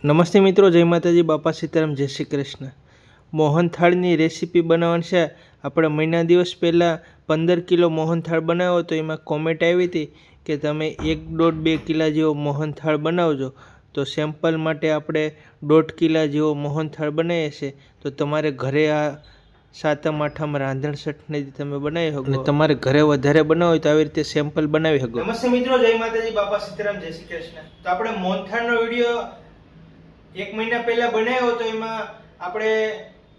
નમસ્તે મિત્રો, જય માતાજી, બાપા સીતારામ, જય શ્રી કૃષ્ણ। મોહનથાળની રેસીપી બનાવવાની છે। આપણે મહિના દિવસ પહેલાં 15 કિલો મોહનથાળ બનાવ્યો તો એમાં કોમેન્ટ આવી હતી કે તમે 1.5-2 કિલા જેવો મોહનથાળ બનાવજો। તો સેમ્પલ માટે આપણે 1.5 કિલા જેવો મોહનથાળ બનાવીએ છીએ। તો તમારે ઘરે આ સાતમ આઠમ રાંધણ સઠને તમે બનાવી શકો, અને તમારે ઘરે વધારે બનાવો તો આવી રીતે સેમ્પલ બનાવી શકો। નમસ્તે મિત્રો, જય માતાજી, બાપા સીતારામ, જય શ્રી કૃષ્ણ। તો આપણે મોહનથાળનો વિડીયો 1 મહિના પહેલા બનાવ્યો તો એમાં આપણે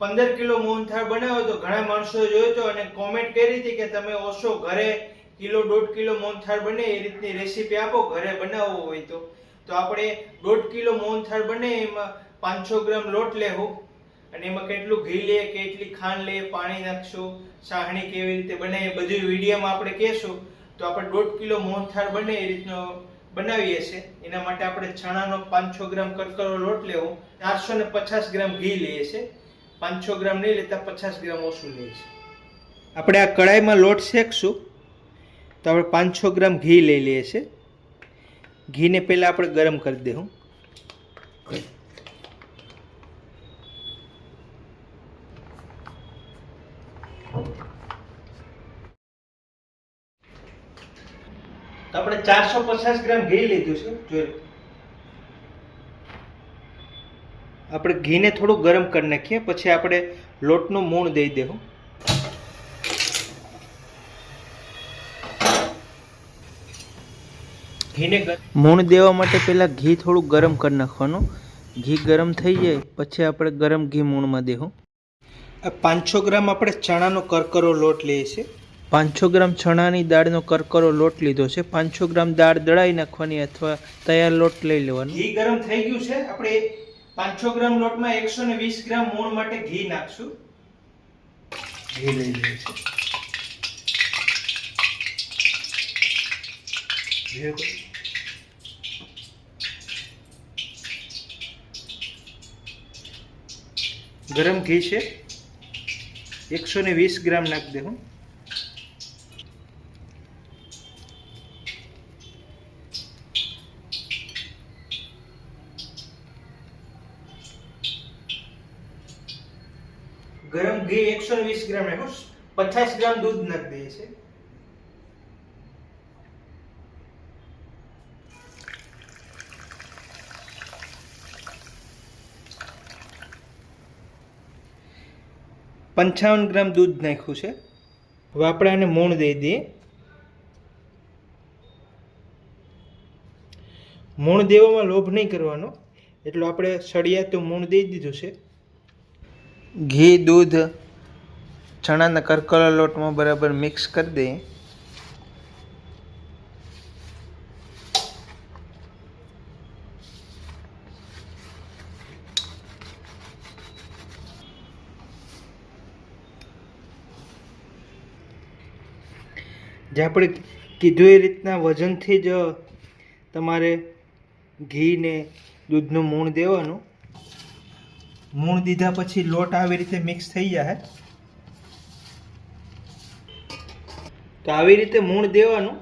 15 કિલો મોહનથાળ બનાવ્યો તો ઘણા માણસોએ જોયો તો અને કોમેન્ટ કરી હતી કે તમે ઓછો ઘરે 1.5 કિલો મોહનથાળ બને એ રીતની રેસીપી આપો ઘરે બનાવવો હોય તો આપણે 1.5 કિલો મોહનથાળ બને એમાં 500 ગ્રામ લોટ લેવું અને એમાં કેટલું ઘી લે, કેટલી ખાંડ લે, પાણી નાખશું, સાહણી કેવી રીતે બને એ બધું વિડીયોમાં આપણે કહેશું। તો આપણે 1.5 કિલો મોહનથાળ બને એ રીતનો બનાવીએ છીએ। એના માટે આપણે ચણાનો 500 ગ્રામ કરકરો લોટ લેવો, 450 ગ્રામ ઘી લઈએ છીએ। 500 ગ્રામ નહીં લેતા, 50 ગ્રામ ઓછું લઈએ છીએ। આપણે આ કડાઈમાં લોટ શેકશું તો આપણે 500 ગ્રામ ઘી લઈ લઈએ છીએ। ઘીને પહેલા આપણે ગરમ કરી દેવું। તો આપણે 450 ગ્રામ ઘી લીધું છે। જોઈ આપણે ઘીને થોડું ગરમ કરી નાખીએ, પછી આપણે લોટનું મૂણ દઈ દેવું। ઘીને મૂણ દેવા માટે પહેલા ઘી થોડું ગરમ કરી નાખવાનું। ઘી ગરમ થઈ જાય પછી આપણે ગરમ ઘી મૂણમાં દેવું। 500 ગ્રામ આપણે ચણાનો કરકરો લોટ લઈએ છીએ। 500 ગ્રામ ચણાની દાળનો કરકરો લોટ લીધો છે। 500 ગ્રામ દાળ દળાઈ નાખવાની અથવા તૈયાર લોટ લઈ લેવાનો। ઘી ગરમ થઈ ગયું છે। આપણે 500 ગ્રામ લોટમાં 120 ગ્રામ મૂણ માટે ઘી નાખશું। ઘી લઈ લઈએ છીએ। ગરમ ઘી છે, 120 ગ્રામ નાખી દેવું। ગરમ ઘી 120 ગ્રામ નાખો, 50 ગ્રામ દૂધ નાખી દઈએ છીએ। પંચાવન ગ્રામ દૂધ નાખ્યું છે। હવે આપણે આને મૂણ દઈ દઈએ। મૂણ દેવામાં લોભ નહીં કરવાનો, એટલે આપણે સળિયાતું મૂણ દઈ દીધું છે। ઘી દૂધ ચણાના કરકરા લોટમાં બરાબર મિક્સ કરી દઈએ। જે આપણે કીધું એ રીતના વજનથી જ તમારે ઘી ને દૂધનું મૂણ દેવાનું। મૂણ દીધા પછી લોટ આવી રીતે મિક્સ થઈ જાય। તો આવી રીતે મૂણ દેવાનું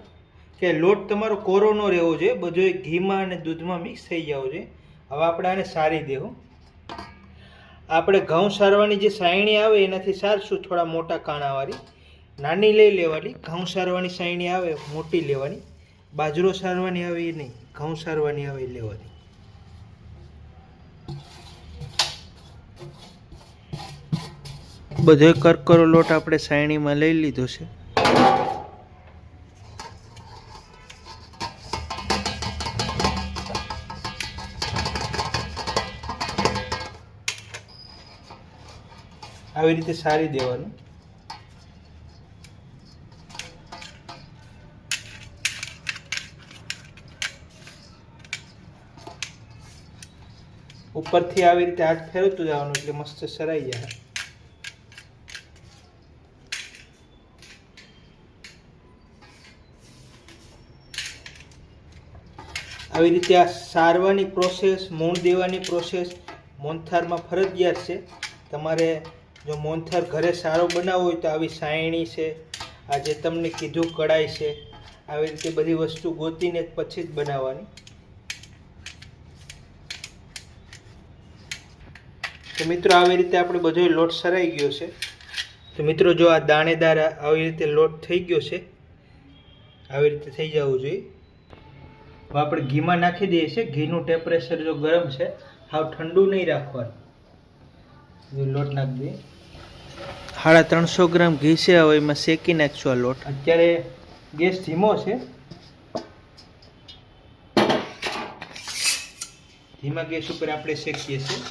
કે લોટ તમારો કોરો ન રહેવો જોઈએ, બધો ઘીમાં અને દૂધમાં મિક્સ થઈ જવો જોઈએ। હવે આપણે આને સારી દેવું। આપણે ઘઉં સારવાની જે સાયણી આવે એનાથી સારશું, થોડા મોટા કાણાવાળી નાની લઈ લેવાની। ઘઉં સારવાની સાયણી આવે મોટી લેવાની, બાજરો સારવાની આવે એ નહીં, ઘઉં સારવાની આવે એ લેવાની। બધો કરકરો લોટ આપણે સાયણીમાં લઈ લીધો છે। આવી રીતે સારી દેવાનું। ઉપરથી આવી રીતે હાથ ફેરવતું જવાનું એટલે મસ્ત સરાઈ જાય। આવી રીતે આ સારવાની પ્રોસેસ, મૂણ દેવાની પ્રોસેસ મોહનથાળમાં ફરજિયાત છે। તમારે જો મોહનથાળ ઘરે સારો બનાવવો હોય તો આવી સાયણી છે, આ જે તમને કીધું કડાઈ છે, આવી રીતે બધી વસ્તુ ગોતીને પછી જ બનાવવાની। તો મિત્રો આવી રીતે આપણે બધો લોટ સરાઈ ગયો છે. તો મિત્રો જો આ દાણેદાર આવી રીતે લોટ થઈ ગયો છે, આવી રીતે થઈ જવું જોઈએ. હવે આપણે ઘીમાં નાખી દઈએ છીએ. ઘીનું ટેમ્પરેચર જો ગરમ છે, હાવ ઠંડુ નહીં રાખવાનું. લોટ નાખી દઈએ. 350 ગ્રામ ઘી છે. હવે એમાં શેકી નાખશું આ લોટ. અત્યારે ગેસ ધીમો છે. ધીમા ગેસ ઉપર આપણે શેકીએ છીએ.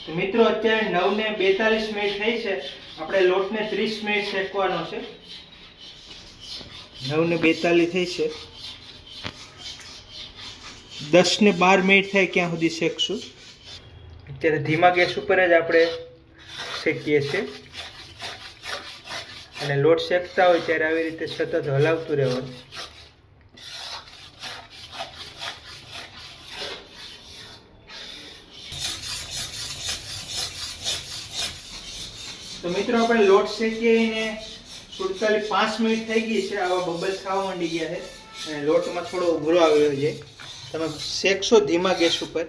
તો મિત્રો અત્યારે 9:42 મિનિટ થઈ છે. આપણે લોટને 30 મિનિટ શેકવાનો છે. 9:42 થઈ છે. 10-12 મિનિટ થાય ત્યાં સુધી શેકશું. અત્યારે ધીમા ગેસ ઉપર જ આપણે શેકીએ છીએ. અને લોટ શેકતા હોય ત્યારે આવી રીતે સતત હલાવતું રહેવાનું. તો મિત્રો આપણે લોટ શેકીને 5 મિનિટ થઈ ગઈ છે. આવા બબલ્સ થવા માંડી ગયા છે અને લોટમાં થોડો ઉભરો આવ્યો છે. તમે શેકશો ધીમા ગેસ ઉપર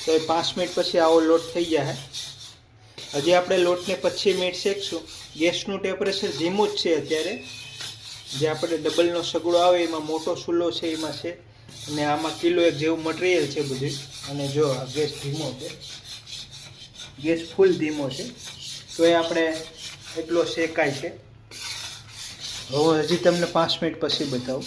તો 5 મિનિટ પછી આવો લોટ થઈ જાય. હજી આપણે લોટને 25 મિનિટ શેકશું. ગેસનું ટેમ્પરેચર ધીમું જ છે અત્યારે. જે આપણે ડબલનો સગડો આવે એમાં મોટો ચૂલો છે એમાં છે, અને આમાં કિલો 1 જેવું મટીરિયલ છે બધું. અને જો આ ગેસ ધીમો છે, ગેસ ફૂલ ધીમો છે, તો એ આપણે એટલો શેકાય છે. હવે હજી તમને 5 મિનિટ પછી બતાવું.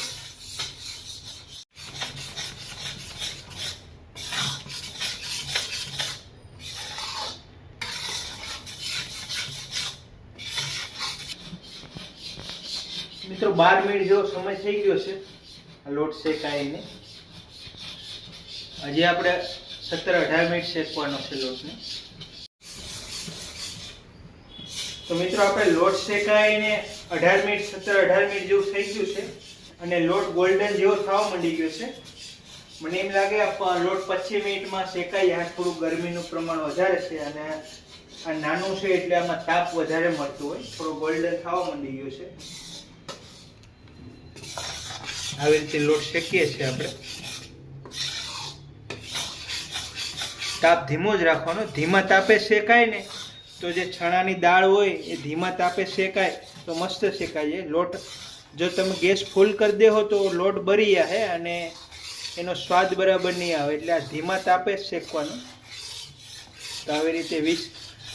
મિત્રો 12 મિનિટ જેવો સમય થઈ ગયો છે આ લોટ શેકાઈને. હજી આપણે 17-18 મિનિટ શેકવાનો છે લોટને. તો મિત્રો આપણે લોટ શેકાઈને 18 મિનિટ 17-18 મિનિટ જેવું થઈ ગયું છે અને લોટ ગોલ્ડન જેવો થવા માંડી ગયો છે. મને એમ લાગે આ લોટ 25 મિનિટમાં શેકાઈ. આ થોડું ગરમીનું પ્રમાણ વધારે છે અને આ નાનું છે એટલે આમાં તાપ વધારે મળતું હોય. થોડો ગોલ્ડન થવા માંડી ગયો છે. આવી રીતે લોટ શેકીએ છીએ આપણે. તાપ ધીમો જ રાખવાનો. ધીમા તાપે શેકાય ને તો જે ચણાની દાળ હોય એ ધીમા તાપે શેકાય તો મસ્ત શેકાય. લોટ જો તમે ગેસ ફૂલ કરી દેહો તો લોટ બળી જાય અને એનો સ્વાદ બરાબર નહીં આવે. એટલે આ ધીમા તાપે જ શેકવાનું. તો આવી રીતે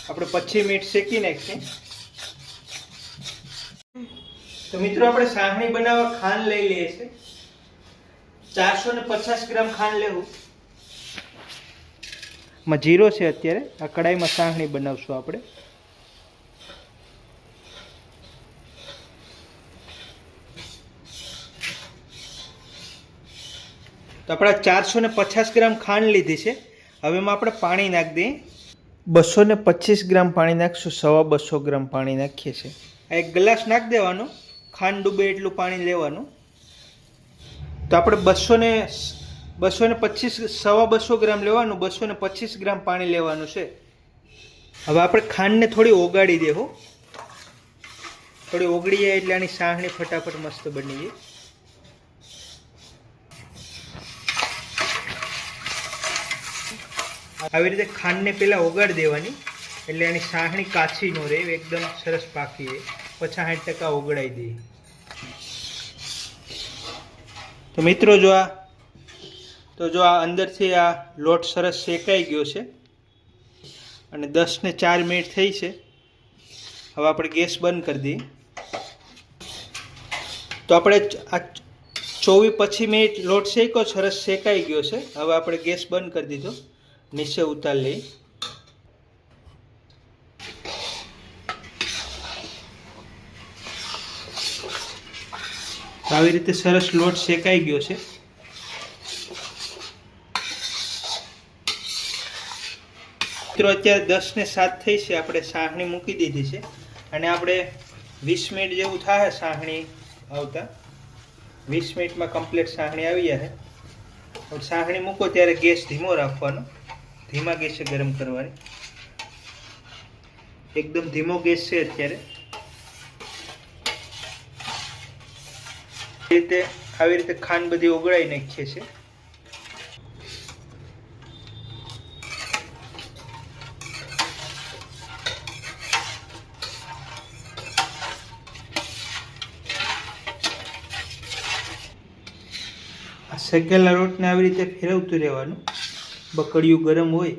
આપણે 25 મિનિટ શેકી નાખીએ. તો મિત્રો આપણે સાહણી બનાવવા ખાંડ લઈ લઈએ છીએ. 450 ગ્રામ ખાંડ લેવું. માં જીરો છે અત્યારે. આ કડાઈમાં સાહણી બનાવશું આપણે. તો આપણે 450 ગ્રામ ખાંડ લીધી છે. હવે એમાં આપણે પાણી નાખી દઈએ. 225 ગ્રામ પાણી નાખશું. 250 ગ્રામ પાણી નાખીએ છીએ. આ 1 ગ્લાસ નાખી દેવાનો. ખાંડ ડૂબે એટલું પાણી લેવાનું. તો આપણે 225 ગ્રામ લેવાનું. 225 ગ્રામ પાણી લેવાનું છે. હવે આપણે ખાંડને થોડી ઓગાળી દેવું. થોડી ઓગળી જાય એટલે આની સાહણી ફટાફટ મસ્ત બની જાય. આવી રીતે ખાંડને પહેલાં ઓગાળી દેવાની એટલે આની સાહણી કાચી ન રહે, એકદમ સરસ પાકી જાય. 50-60% ઓગળાઈ દઈએ. તો મિત્રો જો આ અંદરથી આ લોટ સરસ શેકાઈ ગયો છે અને 10-4 મિનિટ થઈ છે. હવે આપણે ગેસ બંધ કરી દઈએ. તો આપણે આ 24-25 મિનિટ લોટ શેક્યો, સરસ શેકાઈ ગયો છે. હવે આપણે ગેસ બંધ કરી દીધો. નીચે ઉતારી લઈએ. આવી રીતે સરસ લોટ શેકાઈ ગયો છે. મિત્રો અત્યારે 10:07 થઈ છે. આપણે સાહણી મૂકી દીધી છે અને આપણે 20 મિનિટ જેવું થાય સાહણી આવતા. 20 મિનિટમાં કમ્પ્લીટ સાહણી આવી જશે. સાહણી મૂકો ત્યારે ગેસ ધીમો રાખવાનો. ધીમા ગેસે ગરમ કરવાની. એકદમ ધીમો ગેસ છે અત્યારે. આવી રીતે ખાંડ બધી ઓગળાઈ નાખીએ છીએ. શેકેલા લોટને આવી રીતે ફેરવતું રહેવાનું. બકડિયું ગરમ હોય,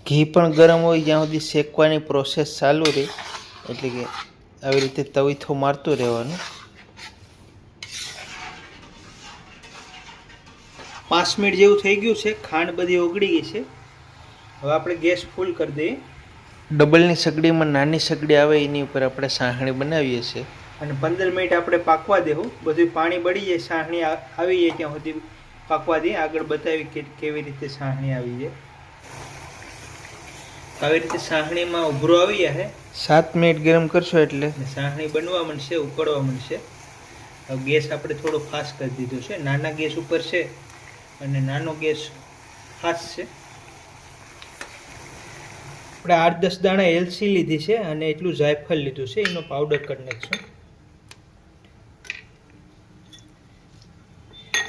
ઘી પણ ગરમ હોય, જ્યાં સુધી શેકવાની પ્રોસેસ ચાલુ રહે, એટલે કે આવી રીતે તવીથો મારતું રહેવાનું. 5 મિનિટ જેવું થઈ ગયું છે. ખાંડ બધી ઓગળી ગઈ છે. હવે આપણે ગેસ ફૂલ કરી દઈએ. ડબલની સગડીમાં નાની સગડી આવે એની ઉપર આપણે સાહણી બનાવીએ છીએ અને 15 મિનિટ આપણે પાકવા દેવું. બધું પાણી બળી જાય, સાહણી આવી જાય ત્યાં સુધી પાકવા દઈએ. આગળ બતાવી કે કેવી રીતે સાહણી આવી જાય. આવી રીતે સાહણીમાં ઉભરો આવી જાય. 7 મિનિટ ગરમ કરશો એટલે સાહણી બનવા માંડશે, ઉકળવા માંડશે. હવે ગેસ આપણે થોડો ફાસ્ટ કરી દીધો છે. નાના ગેસ ઉપર છે અને નાનો ગેસ ફાસ્ટ છે. આપણે 8-10 દાણા એલચી લીધી છે અને એટલું જાયફળ લીધું છે. એનો પાવડર કરી નાખશું.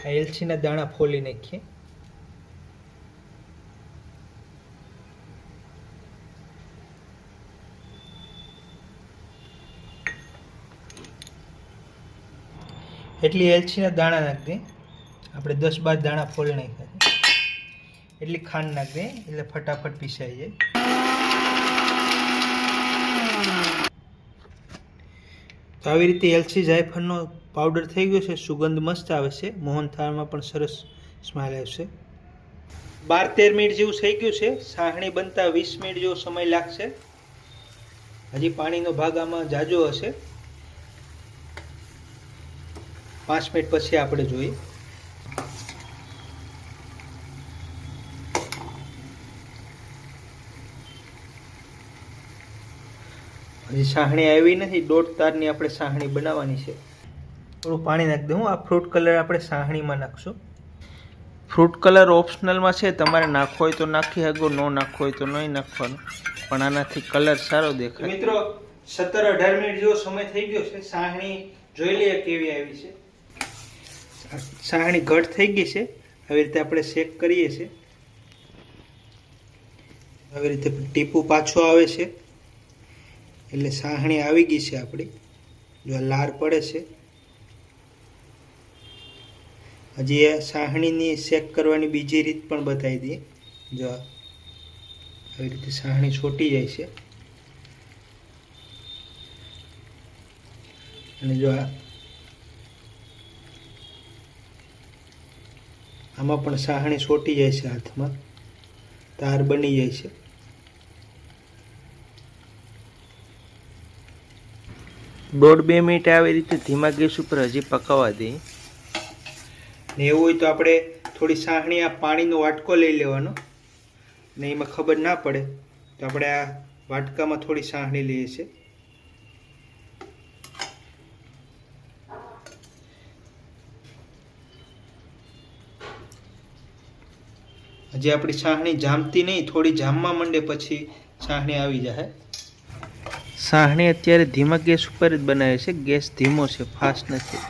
આ એલચીના દાણા ફોલી નાખીએ. એટલી એલચીના દાણા નાખી દઈએ. આપણે 10-12 દાણા ફોલી નાખ્યા છે. એટલી ખાંડ નાખી દઈએ એટલે ફટાફટ પીસાઈ જાય. તો આવી રીતે એલચી જાયફળનો પાવડર થઈ ગયો છે. સુગંધ મસ્ત આવે છે. મોહનથાળમાં પણ સરસ સ્મેલ આવશે. 12-13 મિનિટ જેવું થઈ ગયું છે. સાહણી બનતા 20 મિનિટ જેવો સમય લાગશે. હજી પાણીનો ભાગ આમાં જાજો હશે. 5 મિનિટ પછી આપણે જોઈએ. હજી સાહણી આવી નથી. 1.5 તારની આપણે સાહણી બનાવવાની છે. થોડું પાણી નાખી દઉં. આ ફ્રૂટ કલર આપણે સાહણીમાં નાખશું. ફ્રૂટ કલર ઓપ્શનલમાં છે, તમારે નાખવો હોય તો નાખી શકો, ન નાખવો હોય તો નહીં નાખવાનું, પણ આનાથી કલર સારો દેખાય. મિત્રો 17-18 મિનિટ જેવો સમય થઈ ગયો છે. સાહણી જોઈ લઈએ કેવી આવી છે. સાહણી ઘટ થઈ ગઈ છે. આવી રીતે આપણે શેક કરીએ છીએ. આવી રીતે ટીપું પાછું આવે છે એટલે સાહણી આવી ગઈ છે આપણી. જો લાર પડે છે. હજી આ સાહણીની શેક કરવાની બીજી રીત પણ બતાવી દઈએ. જો આવી રીતે સાહણી છોટી જાય છે અને જો આમાં પણ સાહણી છોટી જાય છે. હાથમાં તાર બની જાય છે. 1.5-2 મિનિટ આવી રીતે ધીમા ગેસ ઉપર હજી પકાવવા દઈએ. ને એવું હોય તો આપણે થોડી સાહણી આ પાણીનો વાટકો લઈ લેવાનો ને એમાં ખબર ના પડે તો આપણે આ વાટકામાં થોડી સાહણી લઈએ છીએ. હજી આપણી સાહણી જામતી નહીં, થોડી જામવા માંડે પછી સાહણી આવી જાય. સાહણી અત્યારે ધીમા ગેસ ઉપર જ બનાવે છે. ગેસ ધીમો છે, ફાસ્ટ નથી.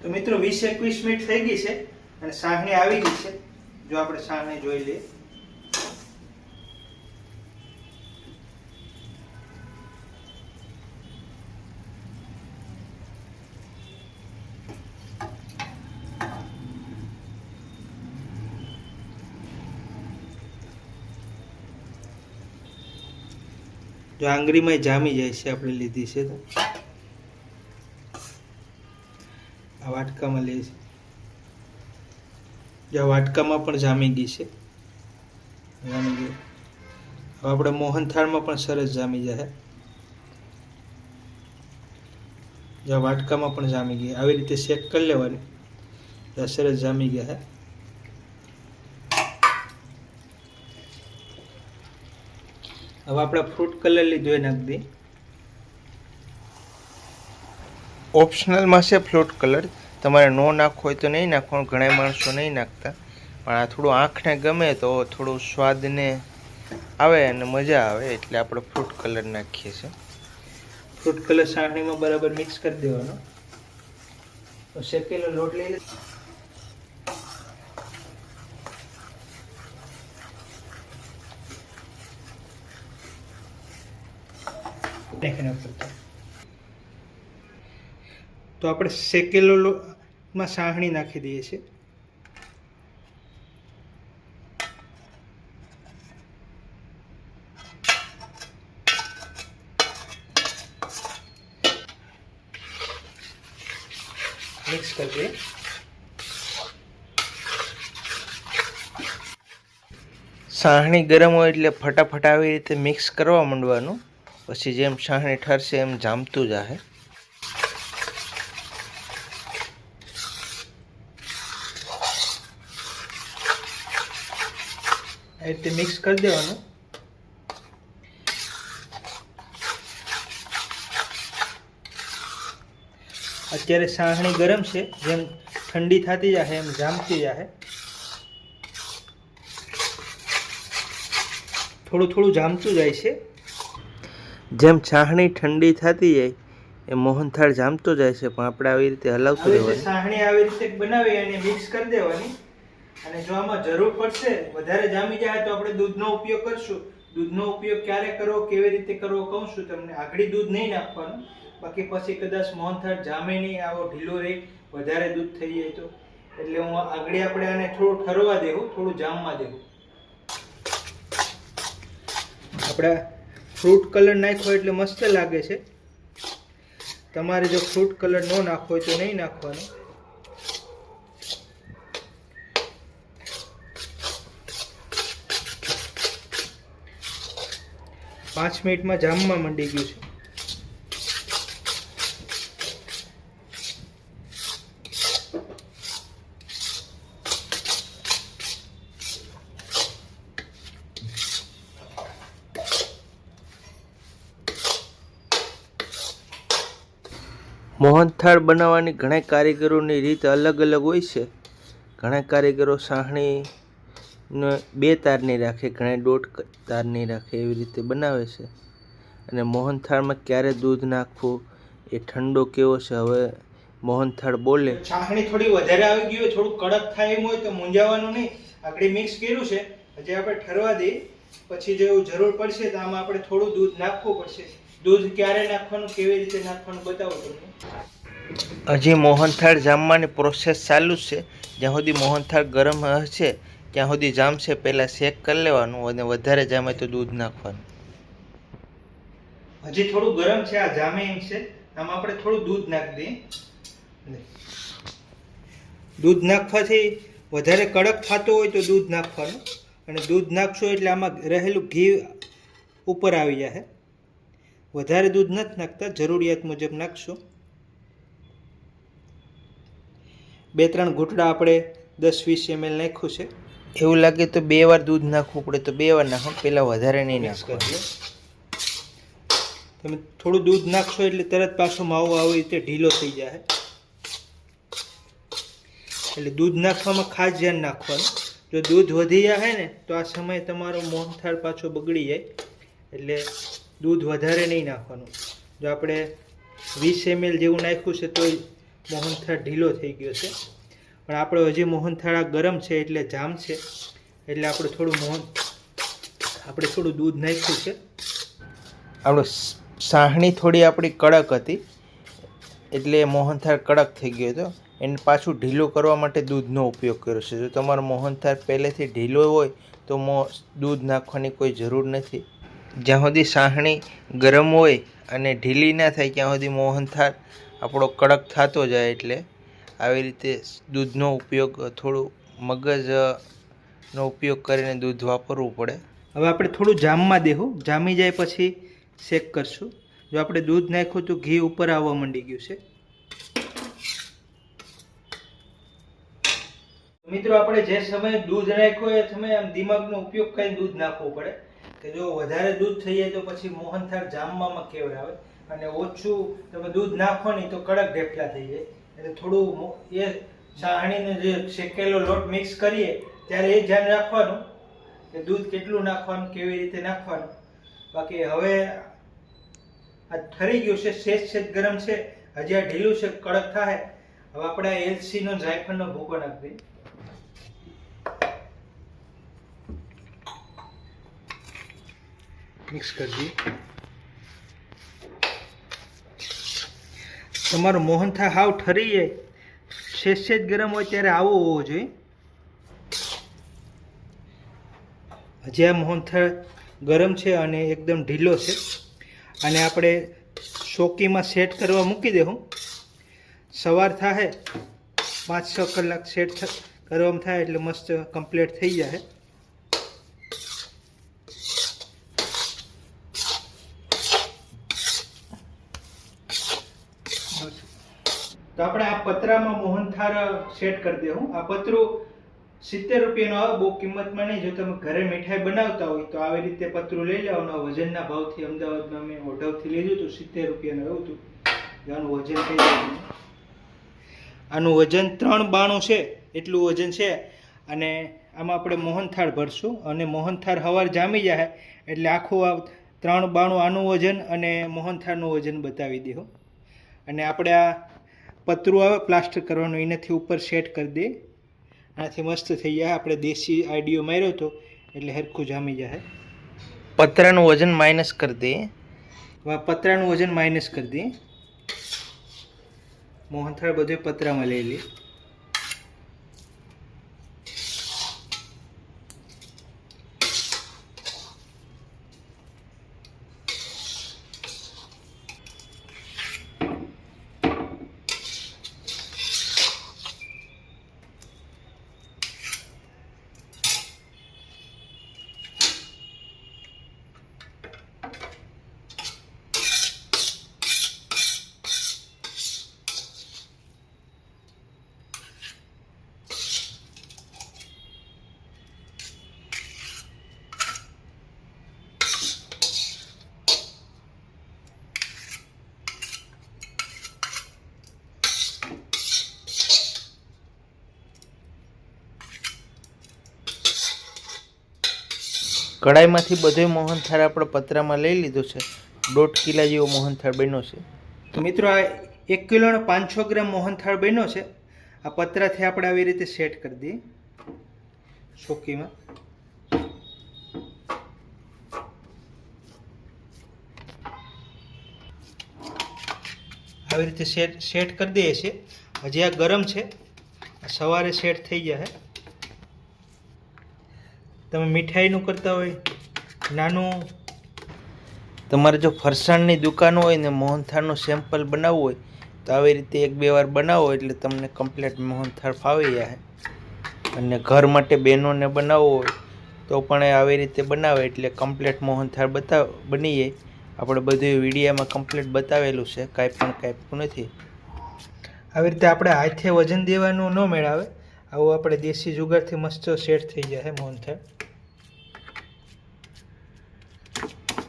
તો મિત્રો 20-21 મિનિટ થઈ ગઈ છે અને સાહણી આવી ગઈ છે. જો આપણે સાહણી જોઈ લઈએ. જો આંગળીમાં જામી જાય છે. આપણે લીધી છે તો આ વાટકામાં લઈએ છીએ. જો વાટકામાં પણ જામી ગઈ છે. જામી ગઈ. હવે આપણે મોહનથાળમાં પણ સરસ જામી જાય. જો વાટકામાં પણ જામી ગઈ. આવી રીતે શેક કરી લેવાની. સરસ જામી ગયા છે. હવે આપણે ફ્રૂટ કલર લીધો એ નાખી દઈએ. ઓપ્શનલમાં છે ફ્રૂટ કલર. તમારે નો નાખવો હોય તો નહીં નાખવાનું. ઘણા માણસો નહીં નાખતા, પણ આ થોડું આંખને ગમે તો થોડું સ્વાદને આવે અને મજા આવે એટલે આપણે ફ્રૂટ કલર નાખીએ છીએ. ફ્રૂટ કલર સાહણીમાં બરાબર મિક્સ કરી દેવાનો. તો શેકેલો લોટ લઈ લે. તો આપણે શેકેલો લોટમાં સાહણી નાખી દઈએ છીએ. મિક્સ કરી દઈએ. સાહણી ગરમ હોય એટલે ફટાફટ આવી રીતે મિક્સ કરવા માંડવાનું. પછી જેમ સાહણી ઠરશે એમ જામતું જાહે. આ રીતે મિક્સ કરી દેવાનું. અત્યારે સાહણી ગરમ છે, જેમ ઠંડી થતી જાય એમ જામતી જાય. થોડું થોડું જામતું જાય છે. જેમ છાહણી ઠંડી થતી જાય એ મોહનથાળ જામતો જાય છે, પણ આપણે આવી રીતે હલાવતું રહેવાનું. સાહણી આવી રીતે બનાવી અને મિક્સ કરી દેવાની. અને જો આમાં જરૂર પડશે વધારે જામી જાય તો આપણે દૂધનો ઉપયોગ કરશું. દૂધનો ઉપયોગ ક્યારે કરવો, કેવી રીતે કરવો કહું છું તમને. આગળ દૂધ નહીં નાખવાનું, બાકી પછી કદાચ મોહનથાળ જામે નહીં, આવો ઢીલો રહે, વધારે દૂધ થઈ જાય તો. એટલે હું આગળ આપણે આને થોડું ઠરવા દેવું, થોડું જામવા દેવું. આપણે ફ્રૂટ કલર નાખ્યો એટલે મસ્ત લાગે છે. તમારે જો ફ્રૂટ કલર ન નાખવો હોય તો નહીં નાખવાનો. પાંચ મિનિટમાં જામવા માંડી ગયું છે. મોહનથાળ બનાવવાની ઘણા કારીગરોની રીત અલગ અલગ હોય છે. ઘણા કારીગરો સાહણી 2 તારની રાખે, ઘણા 1.5 તારની રાખે, એવી રીતે બનાવે છે. અને મોહનથાળમાં ક્યારે દૂધ નાખવું, એ ઠંડો કેવો છે. હવે મોહનથાળ બોલે. સાહણી થોડી વધારે આવી ગઈ હોય, થોડું કડક થાય એમ હોય તો મૂંઝાવાનું નહીં. આગળ મિક્સ કર્યું છે, હજી આપણે ઠરવા દઈએ. પછી જો જરૂર પડશે તો આમાં આપણે થોડું દૂધ નાખવું પડશે. દૂધ ક્યારે નાખવાનું, કેવી રીતે નાખવાનું બતાવો તમને. હજી મોહનથાળ જામવાની પ્રોસેસ ચાલુ છે. જ્યાં સુધી મોહનથાળ ગરમ હશે ત્યાં સુધી જામશે. પહેલાં શેક કરી લેવાનું અને વધારે જામે તો દૂધ નાખવાનું. હજી થોડું ગરમ છે, આ જામે એમ છે. આમાં આપણે થોડું દૂધ નાખી દઈએ. દૂધ નાખવાથી વધારે કડક થતો હોય તો દૂધ નાખવાનું. અને દૂધ નાખશો એટલે આમાં રહેલું ઘી ઉપર આવી જાય. વધારે દૂધ નથી નાખતા, જરૂરિયાત મુજબ નાખશો. 2-3 ઘૂંટડા આપણે 10-20 ml નાખ્યું છે. એવું લાગે તો 2 વાર દૂધ નાખવું પડે તો 2 વાર નાખો, પહેલાં વધારે નહીં નાખવાનું. તમે થોડું દૂધ નાખશો એટલે તરત પાછો માવો આવી રીતે ઢીલો થઈ જાય. એટલે દૂધ નાખવામાં ખાસ ધ્યાન નાખવાનું. જો દૂધ વધી જાય ને તો આ સમયે તમારો મોહનથાળ પાછો બગડી જાય. એટલે દૂધ વધારે નહીં નાખવાનું. જો આપણે 20 ml જેવું નાખ્યું છે તો મોહનથાળ ઢીલો થઈ ગયો છે. પણ આપણે હજી મોહનથાળ ગરમ છે એટલે જામ છે. એટલે આપણે થોડું દૂધ નાખ્યું છે. આપણું સાહણી થોડી આપણી કડક હતી એટલે મોહનથાળ કડક થઈ ગયો હતો. એને પાછું ઢીલું કરવા માટે દૂધનો ઉપયોગ કર્યો છે. જો તમારો મોહનથાળ પહેલેથી ઢીલો હોય તો દૂધ નાખવાની કોઈ જરૂર નથી. જ્યાં સુધી સાહણી ગરમ હોય અને ઢીલી ના થાય ત્યાં સુધી મોહનથાળ આપણો કડક થતો જાય. એટલે આવી રીતે દૂધનો ઉપયોગ, થોડું મગજનો ઉપયોગ કરીને દૂધ વાપરવું પડે. હવે આપણે થોડું જામમાં દેવું. જામી જાય પછી શેક કરશું. જો આપણે દૂધ નાખ્યું તો ઘી ઉપર આવવા માંડી ગયું છે. મિત્રો, આપણે જે સમયે દૂધ નાખ્યું એ સમયે આમ દિમાગનો ઉપયોગ કરીને દૂધ નાખવું પડે. કે જો વધારે દૂધ થઈ જાય તો પછી મોહનથાળ જામવામાં કેવડાવે. અને ઓછું તમે દૂધ નાખો નહીં તો કડક ઢેફલા થઈ જાય. એટલે થોડું એ સાહણીનો જે શેકેલો લોટ મિક્સ કરીએ ત્યારે એ ધ્યાન રાખવાનું કે દૂધ કેટલું નાખવાનું, કેવી રીતે નાખવાનું. બાકી હવે આ ઠરી ગયું છે, સેજ ગરમ છે, હજી આ ઢીલું છે, કડક થાય. હવે આપણે આ એલચી નો જાયફળનો ભૂકો નાખી દઈએ. મિક્સ કરી દઈએ. તમારું મોહનથાળ હાવ ઠરી જાય, સેજ ગરમ હોય ત્યારે આવો હોવો જોઈએ. હજી આ મોહનથાળ ગરમ છે અને એકદમ ઢીલો છે. અને આપણે ચોકીમાં સેટ કરવા મૂકી દેવું. સવાર થાય 5-6 કલાક સેટ કરવામાં થાય એટલે મસ્ત કમ્પ્લીટ થઈ જાય. તો આપણે આ પતરામાં મોહનથાળ સેટ કરી દેવું. આ પતરું 70 રૂપિયાનું આવે, બહુ કિંમતમાં નહીં. જો તમે ઘરે મીઠાઈ બનાવતા હોય તો આવી રીતે પતરું લઈ લેવાનું. વજનના ભાવથી અમદાવાદમાં મેં ઓઢવથી લીધું હતું, 70 રૂપિયાનું એવું હતું. આનું વજન થઈ જાય. આનું વજન 3 બાણું છે, એટલું વજન છે. અને આમાં આપણે મોહનથાળ ભરશું અને મોહનથાળ સવાર જામી જાય એટલે આખું આ 3 બાણું આનું વજન અને મોહનથાળનું વજન બતાવી દેવું. અને આપણે આ પતરું આવે પ્લાસ્ટર કરવાનું, એનાથી ઉપર સેટ કરી દે. આનાથી મસ્ત થઈ જાય. આપણે દેશી આઈડિયો માર્યો હતો એટલે હરખું જામી જાય. પતરાનું વજન માઇનસ કરી દે. પતરાનું વજન માઇનસ કરી દે. મોહનથાળ બધે પતરામાં લઈ લે. કડાઈમાંથી બધો મોહનથાળ આપણે પતરામાં લઈ લીધો છે. 1.5 કિલા જેવો મોહનથાળ બન્યો છે. તો મિત્રો આ 1 કિલોનો 500 ગ્રામ મોહનથાળ બન્યો છે. આ પતરાથી આપણે આવી રીતે સેટ કરી દઈએ ચોકીમાં. આવી રીતે સેટ કરી દઈએ છીએ. હજી આ ગરમ છે, સવારે સેટ થઈ જાય. તમે મીઠાઈનું કરતા હોય નાનું, તમારે જો ફરસાણની દુકાન હોય ને મોહનથાળનું સેમ્પલ બનાવવું હોય તો આવી રીતે 1-2 વાર બનાવો એટલે તમને કમ્પ્લીટ મોહનથાળ ફાવી જાય. અને ઘર માટે બહેનોને બનાવવો હોય તો પણ આવી રીતે બનાવે એટલે કમ્પ્લીટ મોહનથાળ બની જાય. આપણે બધું વિડીયામાં કમ્પ્લીટ બતાવેલું છે, કાંઈ પણ કાપ્યું નથી. આવી રીતે આપણે હાથે વજન દેવાનું ન મેળાવે. આવું આપણે દેશી જુગારથી મસ્ત સેટ થઈ જાય મોહનથાળ.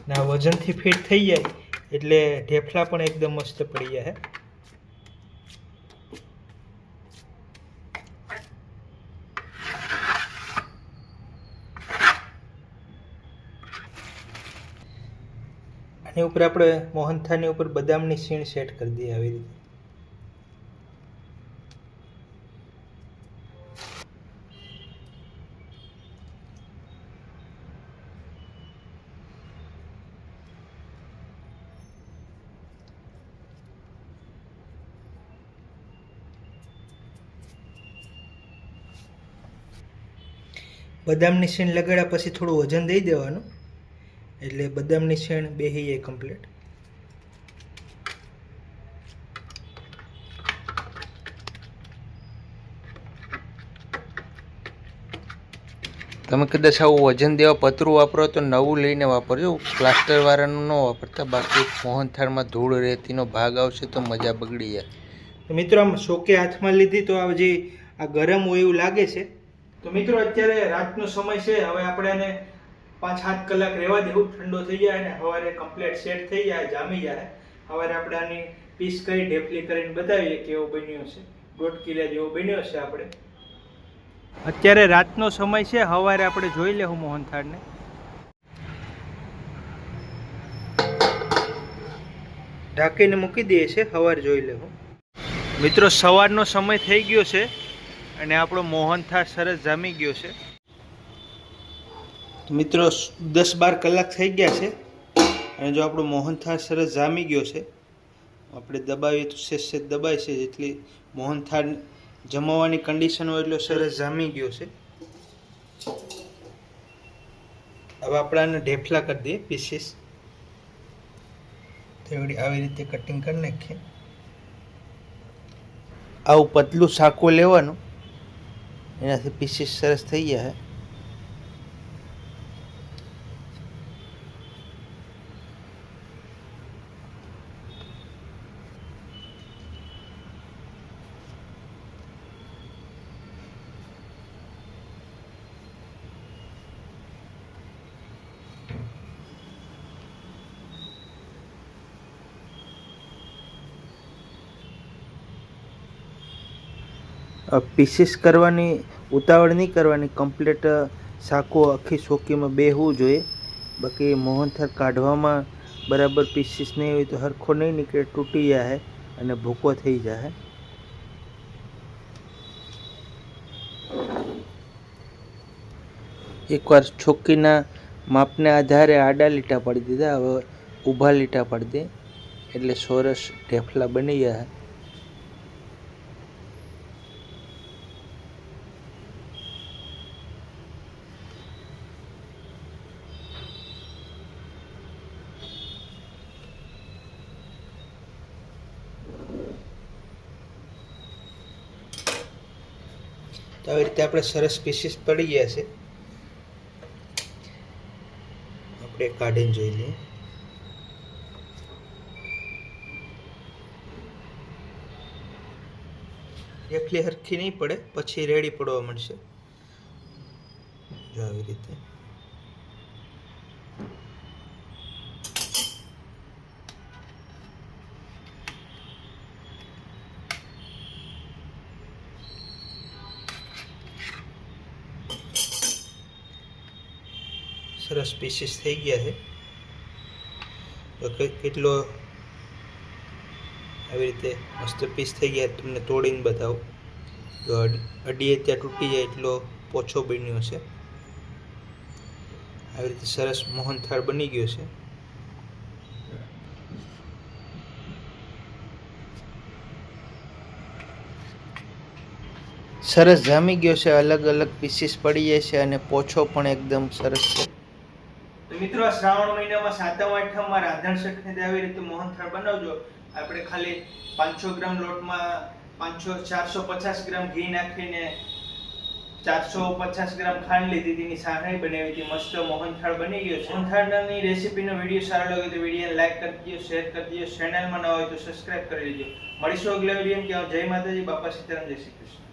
ના વજનથી ફિટ થઈ જાય એટલે ઢેફલા પણ એકદમ મસ્ત પડી જાય. આની ઉપર આપણે મોહનથાળની ઉપર બદામની સીણ સેટ કરી દઈએ આવી રીતે. બદામની સીણ લગાડ્યા પછી થોડું વજન દઈ દેવાનું એટલે બદામની સીણ બેસી જાય કમ્પ્લીટ. તમે કદાચ આવું વજન દેવા પતરું વાપરો તો નવું લઈને વાપરજો, પ્લાસ્ટરવાળાનું ન વાપરતા. બાકી મોહનથાળમાં ધૂળ રેતીનો ભાગ આવશે તો મજા બગડી જાય. તો મિત્રો આમ શોકે હાથમાં લીધી તો આ જે આ ગરમ હોય એવું લાગે છે. તો મિત્રો અત્યારે રાતનો સમય છે. હવે આપણે એને 5-7 કલાક રહેવા દેવું, ઠંડો થઈ જાય અને સવારે કમ્પ્લીટ સેટ થઈ જાય, જામી જાય. સવારે આપણે આની પીસ કરી ઢેફલી કરીને બતાવીએ કેવો બન્યો છે. 1.5 કિલા જેવો બન્યો છે આપણે. અત્યારે રાતનો સમય છે, સવારે આપણે જોઈ લેવું મોહનથાળને. ઢાંકીને મૂકી દઈએ છે, સવારે જોઈ લેવું. મિત્રો સવારનો સમય થઈ ગયો છે અને આપણો મોહનથાળ સરસ જામી ગયો છે. મિત્રો 10-12 કલાક થઈ ગયા છે અને જો આપણો મોહનથાળ સરસ જામી ગયો છે, આપણે દબાવીએ તો સેજ દબાય છે, જેટલી મોહનથાળ જમાવવાની કન્ડિશન હોય એટલો સરસ જામી ગયો છે. હવે આપણે આને ઢેફલા કરી દઈએ પીસીસ. તેવડી આવી રીતે કટિંગ કરી નાખીએ. આવું પતલું સાકું લેવાનું, એનાથી પીસીસ સરસ થઈ જાય. પીસીસ કરવાની ઉતાવળ નહીં કરવાની, કમ્પ્લીટ સાકો આખી ચોકીમાં બેહવું જોઈએ. બાકી મોહનથાળ કાઢવામાં બરાબર પીસીસ નહીં હોય તો હરખો નહીં નીકળે, તૂટી જાય અને ભૂકો થઈ જાય. એકવાર ચોકીના માપને આધારે આડા લીટા પાડી દીધા, હવે ઊભા લીટા પાડી દે એટલે સરસ ઢેફલા બની જાય. તો આવી રીતે આપણે સરસ પીસીસ પડી ગયા છે, આપણે કાઢીને જોઈ લઈએ. ઢેફલી હરખી નહીં પડે, પછી રેડી પડવા મળશે. જો આવી રીતે સરસ પીસીસ થઈ ગયા છે. તો કેટલો આવી રીતે મસ્ત પીસ થઈ ગયા, તમને તોડીને બતાવું. જો અડીએ ત્યાં તૂટી જાય એટલો પોછો બન્યો છે. આવી રીતે સરસ મોહનથાળ બની ગયો છે. સરસ જામી ગયો છે, અલગ અલગ પીસીસ પડી જાય છે અને પોછો પણ એકદમ સરસ છે. તો મિત્રો આ શ્રાવણ મહિનામાં સાતમ આઠમમાં રાંધણ શક્તિથી આવી રીતે મોહનથાળ બનાવજો. આપણે ખાલી 500 ગ્રામ લોટમાં 450 ગ્રામ ઘી નાખીને 450 ગ્રામ ખાંડ લીધી, તેની સાહણી બનાવી હતી. મસ્ત મોહનથાળ બની ગયો છે. મોહનથાળની રેસીપીનો વિડીયો સારો લાગે તો વિડીયોને લાઈક કરી દો, શેર કરી દો, ચેનલમાં ન હોય તો સબસ્ક્રાઇબ કરી લેજો. મળીશું અગલા વિડીયોમાં. જય માતાજી, બાપા સીતારામ, જય શ્રી કૃષ્ણ.